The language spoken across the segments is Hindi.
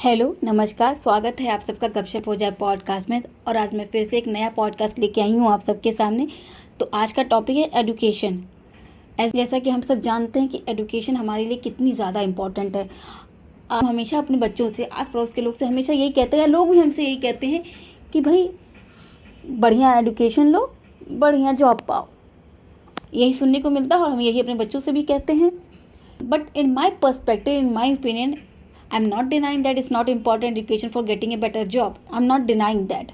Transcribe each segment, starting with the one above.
हेलो नमस्कार, स्वागत है आप सबका गपशप हो जाए पॉडकास्ट में। और आज मैं फिर से एक नया पॉडकास्ट लेके आई हूँ आप सबके सामने। तो आज का टॉपिक है एजुकेशन। जैसा कि हम सब जानते हैं कि एजुकेशन हमारे लिए कितनी ज़्यादा इम्पॉर्टेंट है। आप हमेशा अपने बच्चों से, आस पड़ोस के लोग से हमेशा यही कहते हैं, या लोग भी हमसे यही कहते हैं कि भाई बढ़िया एजुकेशन लो, बढ़िया जॉब पाओ। यही सुनने को मिलता है और हम यही अपने बच्चों से भी कहते हैं। But in my perspective, in my opinion, I'm not denying that it's not important education for getting a better job. I'm not denying that.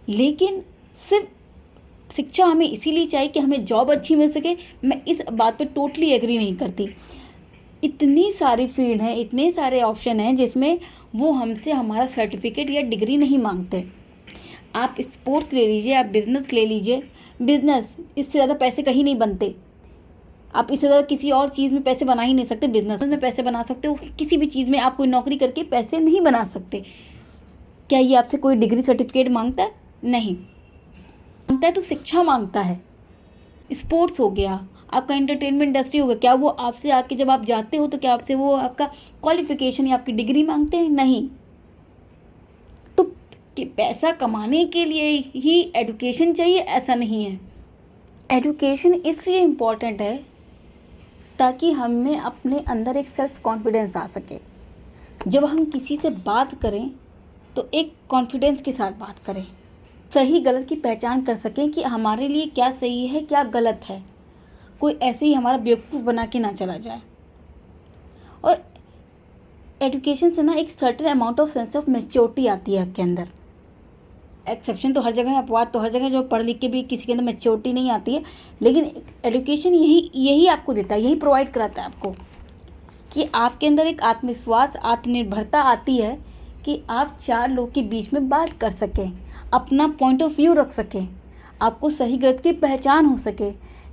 लेकिन सिर्फ शिक्षा हमें इसीलिए चाहिए कि हमें जॉब अच्छी मिल सके, मैं इस बात पे टोटली एग्री नहीं करती। इतनी सारी फील्ड हैं, इतने सारे ऑप्शन हैं जिसमें वो हमसे हमारा सर्टिफिकेट या डिग्री नहीं मांगते। आप स्पोर्ट्स ले लीजिए, आप बिज़नेस ले लीजिए। बिज़नेस इससे ज़्यादा पैसे कहीं नहीं बनते। आप इससे ज़्यादा किसी और चीज़ में पैसे बना ही नहीं सकते। बिजनेस में पैसे बना सकते हो, किसी भी चीज़ में आप कोई नौकरी करके पैसे नहीं बना सकते। क्या ये आपसे कोई डिग्री सर्टिफिकेट मांगता है? नहीं मांगता है तो शिक्षा मांगता है। स्पोर्ट्स हो गया, आपका एंटरटेनमेंट इंडस्ट्री हो गया, क्या वो आपसे आके जब आप जाते हो तो क्या आपसे वो आपका क्वालिफिकेशन या आपकी डिग्री मांगते हैं? नहीं। तो कि पैसा कमाने के लिए ही एजुकेशन चाहिए ऐसा नहीं है। एजुकेशन इसलिए इम्पॉर्टेंट है ताकि हमें अपने अंदर एक सेल्फ कॉन्फिडेंस आ सके। जब हम किसी से बात करें तो एक कॉन्फिडेंस के साथ बात करें, सही गलत की पहचान कर सकें कि हमारे लिए क्या सही है क्या गलत है। कोई ऐसे ही हमारा बेवकूफ़ बना के ना चला जाए। और एजुकेशन से ना एक certain amount of sense of maturity आती है आपके अंदर। एक्सेप्शन तो हर जगह है, अपवाद तो हर जगह, जो पढ़ लिख के भी किसी के अंदर मैच्योरिटी नहीं आती है। लेकिन एजुकेशन यही आपको देता है, यही प्रोवाइड कराता है आपको कि आपके अंदर एक आत्मविश्वास, आत्मनिर्भरता आती है कि आप चार लोग के बीच में बात कर सकें, अपना पॉइंट ऑफ व्यू रख सकें, आपको सही गलत की पहचान हो सके।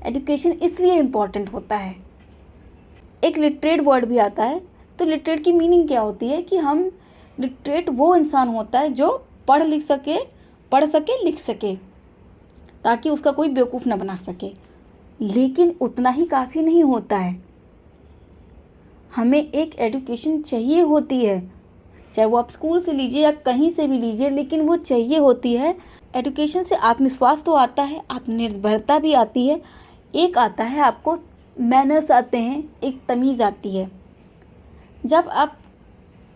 एजुकेशन इसलिए इम्पॉर्टेंट होता है। एक लिटरेट वर्ड भी आता है। तो लिटरेट की मीनिंग क्या होती है कि हम लिटरेट वो इंसान होता है जो पढ़ सके लिख सके, ताकि उसका कोई बेवकूफ़ ना बना सके। लेकिन उतना ही काफ़ी नहीं होता है। हमें एक एजुकेशन चाहिए होती है, चाहे वो आप स्कूल से लीजिए या कहीं से भी लीजिए, लेकिन वो चाहिए होती है। एजुकेशन से आत्मविश्वास तो आता है, आत्मनिर्भरता भी आती है, एक आता है आपको मैनर्स आते हैं, एक तमीज़ आती है। जब आप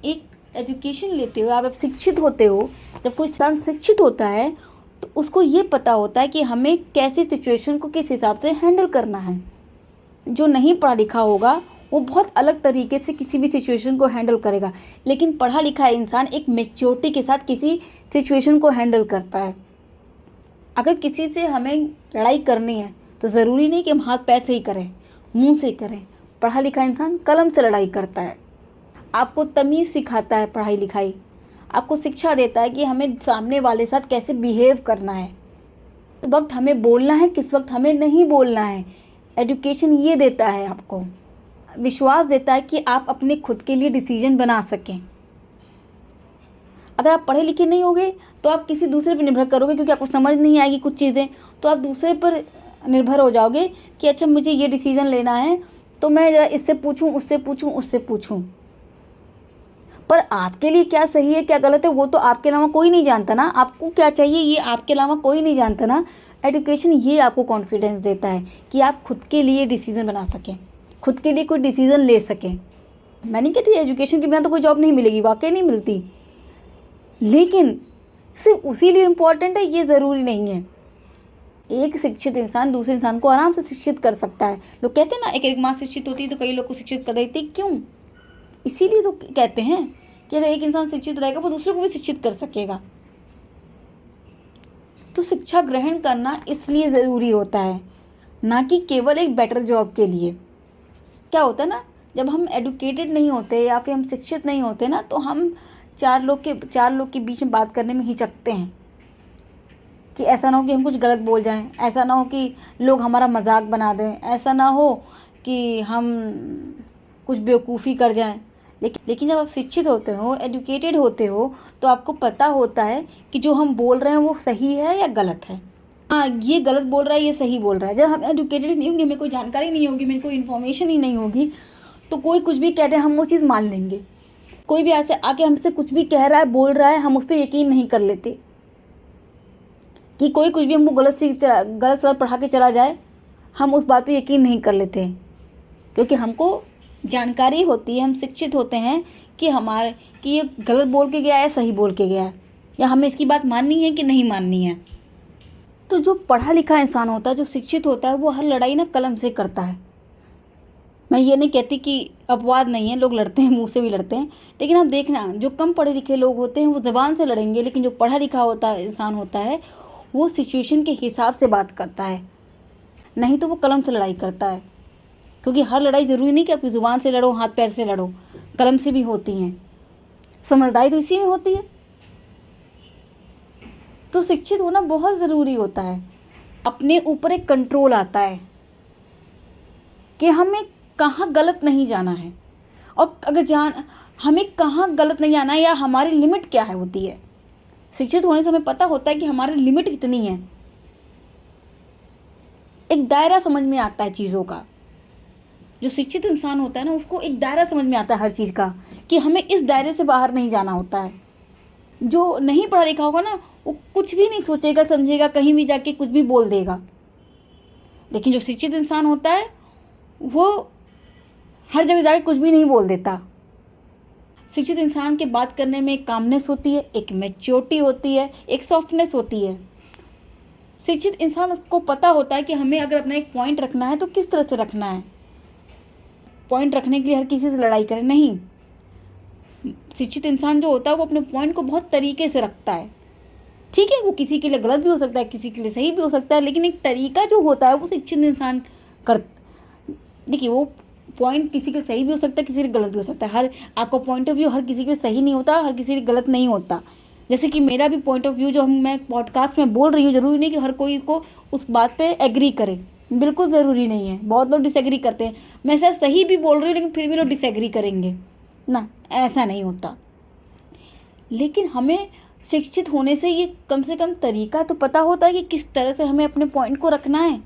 एक एजुकेशन लेते हो, आप शिक्षित होते हो, जब कोई इंसान शिक्षित होता है तो उसको ये पता होता है कि हमें कैसी सिचुएशन को किस हिसाब से हैंडल करना है। जो नहीं पढ़ा लिखा होगा वो बहुत अलग तरीके से किसी भी सिचुएशन को हैंडल करेगा, लेकिन पढ़ा लिखा इंसान एक मैच्योरिटी के साथ किसी सिचुएशन को हैंडल करता है। अगर किसी से हमें लड़ाई करनी है तो ज़रूरी नहीं कि हम हाथ पैर से ही करें, मुँह से करें। पढ़ा लिखा इंसान कलम से लड़ाई करता है। आपको तमीज़ सिखाता है पढ़ाई लिखाई, आपको शिक्षा देता है कि हमें सामने वाले साथ कैसे बिहेव करना है, किस वक्त हमें बोलना है, किस वक्त हमें नहीं बोलना है। एजुकेशन ये देता है, आपको विश्वास देता है कि आप अपने खुद के लिए डिसीजन बना सकें। अगर आप पढ़े लिखे नहीं होंगे तो आप किसी दूसरे पर निर्भर करोगे, क्योंकि आपको समझ नहीं आएगी कुछ चीज़ें, तो आप दूसरे पर निर्भर हो जाओगे कि अच्छा मुझे ये डिसीजन लेना है तो मैं ज़रा इससे पूछूं, उससे पूछूं। पर आपके लिए क्या सही है क्या गलत है वो तो आपके अलावा कोई नहीं जानता ना। आपको क्या चाहिए ये आपके अलावा कोई नहीं जानता ना। एजुकेशन ये आपको कॉन्फिडेंस देता है कि आप खुद के लिए डिसीज़न बना सकें, खुद के लिए कोई डिसीज़न ले सकें। मैं नहीं कहती एजुकेशन के बिना तो कोई जॉब नहीं मिलेगी, वाकई नहीं मिलती, लेकिन सिर्फ उसी लिए इम्पॉर्टेंट है ये ज़रूरी नहीं है। एक शिक्षित इंसान दूसरे इंसान को आराम से शिक्षित कर सकता है। लोग कहते हैं ना एक माँ शिक्षित होती है तो कई लोग को शिक्षित कर देती। क्यों? इसीलिए तो कहते हैं कि अगर एक इंसान शिक्षित रहेगा वो दूसरे को भी शिक्षित कर सकेगा। तो शिक्षा ग्रहण करना इसलिए ज़रूरी होता है, ना कि केवल एक बेटर जॉब के लिए। क्या होता है ना, जब हम एडुकेटेड नहीं होते या फिर हम शिक्षित नहीं होते ना, तो हम चार लोग के बीच में बात करने में हिचकते हैं कि ऐसा ना हो कि हम कुछ गलत बोल जाएं, ऐसा ना हो कि लोग हमारा मजाक बना दें, ऐसा ना हो कि हम कुछ बेवकूफ़ी कर जाएं। लेकिन जब आप शिक्षित होते हो, एजुकेटेड होते हो, तो आपको पता होता है कि जो हम बोल रहे हैं वो सही है या गलत है। हाँ, ये गलत बोल रहा है, ये सही बोल रहा है। जब हम एजुकेटेड नहीं होंगे, हमें कोई जानकारी नहीं होगी, मेरे को इन्फॉर्मेशन ही नहीं होगी, तो कोई कुछ भी कह दे हम वो चीज़ मान लेंगे। कोई भी ऐसे आके हमसे कुछ भी कह रहा है, बोल रहा है, हम उस पर यकीन नहीं कर लेते कि कोई कुछ भी हमको गलत सलत पढ़ा के चला जाए, हम उस बात पे यकीन नहीं कर लेते क्योंकि हमको जानकारी होती है, हम शिक्षित होते हैं कि ये गलत बोल के गया है, सही बोल के गया है, या हमें इसकी बात माननी है कि नहीं माननी है। तो जो पढ़ा लिखा इंसान होता है, जो शिक्षित होता है, वो हर लड़ाई ना कलम से करता है। मैं ये नहीं कहती कि अपवाद नहीं है, लोग लड़ते हैं, मुंह से भी लड़ते हैं, लेकिन आप देखना जो कम पढ़े लिखे लोग होते हैं वो ज़बान से लड़ेंगे, लेकिन जो पढ़ा लिखा इंसान होता है वो सिचुएशन के हिसाब से बात करता है, नहीं तो वो कलम से लड़ाई करता है। क्योंकि हर लड़ाई ज़रूरी नहीं कि आप ज़ुबान से लड़ो, हाथ पैर से लड़ो, कलम से भी होती हैं। समझदारी तो इसी में होती है। तो शिक्षित होना बहुत ज़रूरी होता है। अपने ऊपर एक कंट्रोल आता है कि हमें कहाँ गलत नहीं जाना है, और अगर हमें कहाँ गलत नहीं जाना है या हमारी लिमिट क्या है होती है। शिक्षित होने से हमें पता होता है कि हमारी लिमिट कितनी है, एक दायरा समझ में आता है चीज़ों का। जो शिक्षित इंसान होता है ना, उसको एक दायरा समझ में आता है हर चीज़ का, कि हमें इस दायरे से बाहर नहीं जाना होता है। जो नहीं पढ़ा लिखा होगा ना, वो कुछ भी नहीं सोचेगा समझेगा, कहीं भी जाके कुछ भी बोल देगा। लेकिन जो शिक्षित इंसान होता है वो हर जगह जाके कुछ भी नहीं बोल देता। शिक्षित इंसान के बात करने में एक कामनेस होती है, एक मैच्योरिटी होती है, एक सॉफ्टनेस होती है। शिक्षित इंसान, उसको पता होता है कि हमें अगर अपना एक पॉइंट रखना है तो किस तरह से रखना है। पॉइंट रखने के लिए हर किसी से लड़ाई करे नहीं। शिक्षित इंसान जो होता है वो अपने पॉइंट को बहुत तरीके से रखता है। ठीक है, वो किसी के लिए गलत भी हो सकता है, किसी के लिए सही भी हो सकता है, लेकिन एक तरीका जो होता है वो शिक्षित इंसान देखिए, वो पॉइंट किसी के सही भी हो सकता है, किसी के गलत भी हो सकता है। हर आपका पॉइंट ऑफ व्यू हर किसी के सही नहीं होता, हर किसी के गलत नहीं होता। जैसे कि मेरा भी पॉइंट ऑफ व्यू जो मैं पॉडकास्ट में बोल रही हूँ, ज़रूरी नहीं कि हर कोई इसको उस बात पे एग्री करे, बिल्कुल ज़रूरी नहीं है। बहुत लोग डिसएग्री करते हैं, मैं शायद सही भी बोल रही हूँ लेकिन फिर भी लोग डिसएग्री करेंगे ना, ऐसा नहीं होता। लेकिन हमें शिक्षित होने से ये कम से कम तरीका तो पता होता है कि किस तरह से हमें अपने पॉइंट को रखना है,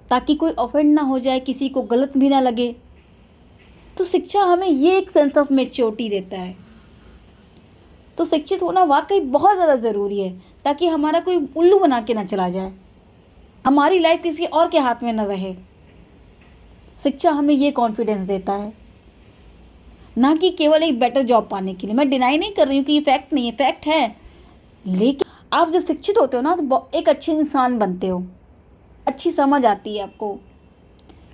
ताकि कोई ऑफेंड ना हो जाए, किसी को गलत भी ना लगे। तो शिक्षा हमें ये एक सेंस ऑफ मैच्योरिटी देता है। तो शिक्षित होना वाकई बहुत ज़्यादा ज़रूरी है, ताकि हमारा कोई उल्लू बना के ना चला जाए, हमारी लाइफ किसी और के हाथ में न रहे। शिक्षा हमें ये कॉन्फिडेंस देता है, ना कि केवल एक बेटर जॉब पाने के लिए। मैं डिनाई नहीं कर रही हूँ कि ये फैक्ट नहीं है, फैक्ट है। लेकिन आप जब शिक्षित होते हो ना तो एक अच्छे इंसान बनते हो, अच्छी समझ आती है आपको।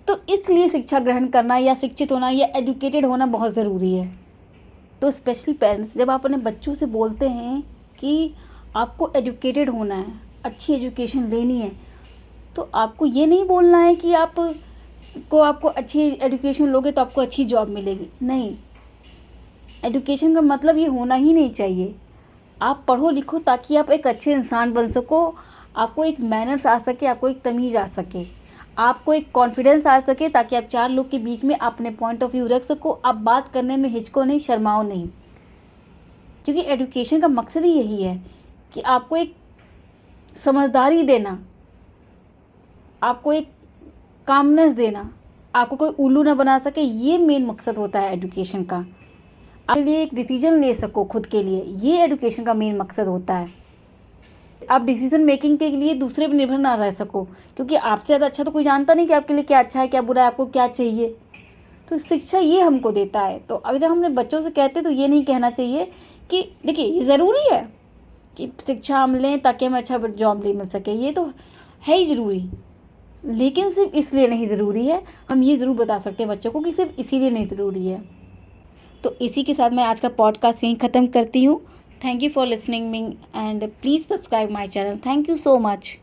तो इसलिए शिक्षा ग्रहण करना या शिक्षित होना या एजुकेटेड होना बहुत ज़रूरी है। तो स्पेशली पेरेंट्स, जब आप अपने बच्चों से बोलते हैं कि आपको एजुकेटेड होना है, अच्छी एजुकेशन लेनी है, तो आपको ये नहीं बोलना है कि आपको अच्छी एजुकेशन लोगे तो आपको अच्छी जॉब मिलेगी। नहीं, एजुकेशन का मतलब ये होना ही नहीं चाहिए। आप पढ़ो लिखो ताकि आप एक अच्छे इंसान बन सको, आपको एक मैनर्स आ सके, आपको एक तमीज़ आ सके, आपको एक कॉन्फिडेंस आ सके, ताकि आप चार लोग के बीच में अपने पॉइंट ऑफ व्यू रख सको। आप बात करने में हिचको नहीं, शर्माओ नहीं, क्योंकि एजुकेशन का मकसद ही यही है कि आपको एक समझदारी देना, आपको एक कामनेस देना, आपको कोई उल्लू ना बना सके। ये मेन मकसद होता है एजुकेशन का। आपके लिए एक डिसीजन ले सको खुद के लिए, ये एजुकेशन का मेन मकसद होता है। आप डिसीजन मेकिंग के लिए दूसरे पर निर्भर ना रह सको, क्योंकि आपसे ज़्यादा अच्छा तो कोई जानता नहीं कि आपके लिए क्या अच्छा है, क्या बुरा है, आपको क्या चाहिए। तो शिक्षा ये हमको देता है। तो अगर जब हमने बच्चों से कहते तो ये नहीं कहना चाहिए कि देखिए ये ज़रूरी है कि शिक्षा हम लें ताकि हमें अच्छा जॉब मिल सके, ये तो है ही ज़रूरी, लेकिन सिर्फ इसलिए नहीं ज़रूरी है। हम ये ज़रूर बता सकते हैं बच्चों को कि सिर्फ इसीलिए नहीं ज़रूरी है। तो इसी के साथ मैं आज का पॉडकास्ट यहीं ख़त्म करती हूँ। Thank you for listening me and please subscribe my channel. Thank you so much.